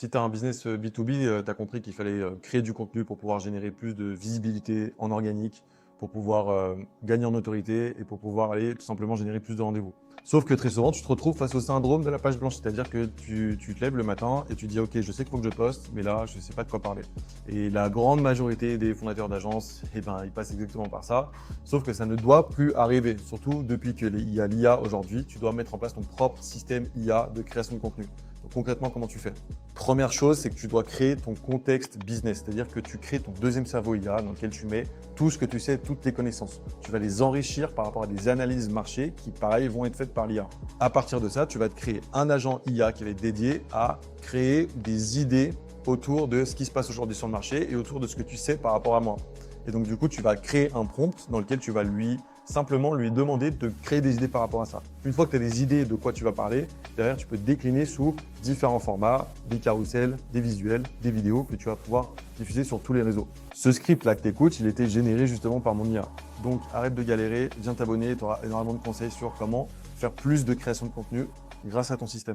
Si tu as un business B2B, tu as compris qu'il fallait créer du contenu pour pouvoir générer plus de visibilité en organique, pour pouvoir gagner en autorité et pour pouvoir aller tout simplement générer plus de rendez-vous. Sauf que très souvent, tu te retrouves face au syndrome de la page blanche, c'est-à-dire que tu te lèves le matin et tu dis ok, je sais qu'il faut que je poste, mais là, je ne sais pas de quoi parler. Et la grande majorité des fondateurs d'agences, eh ben, ils passent exactement par ça, sauf que ça ne doit plus arriver. Surtout depuis qu'il y a l'IA aujourd'hui, tu dois mettre en place ton propre système IA de création de contenu. Donc, concrètement, comment tu fais? Première chose, c'est que tu dois créer ton contexte business, c'est-à-dire que tu crées ton deuxième cerveau IA dans lequel tu mets tout ce que tu sais, toutes tes connaissances. Tu vas les enrichir par rapport à des analyses marché qui, pareil, vont être faites par l'IA. À partir de ça, tu vas te créer un agent IA qui va être dédié à créer des idées autour de ce qui se passe aujourd'hui sur le marché et autour de ce que tu sais par rapport à moi. Et donc, du coup, tu vas créer un prompt dans lequel tu vas simplement lui demander de créer des idées par rapport à ça. Une fois que tu as des idées de quoi tu vas parler, derrière, tu peux décliner sous différents formats, des carousels, des visuels, des vidéos que tu vas pouvoir diffuser sur tous les réseaux. Ce script-là que tu écoutes, il était généré justement par mon IA. Donc, arrête de galérer, viens t'abonner, tu auras énormément de conseils sur comment faire plus de création de contenu grâce à ton système.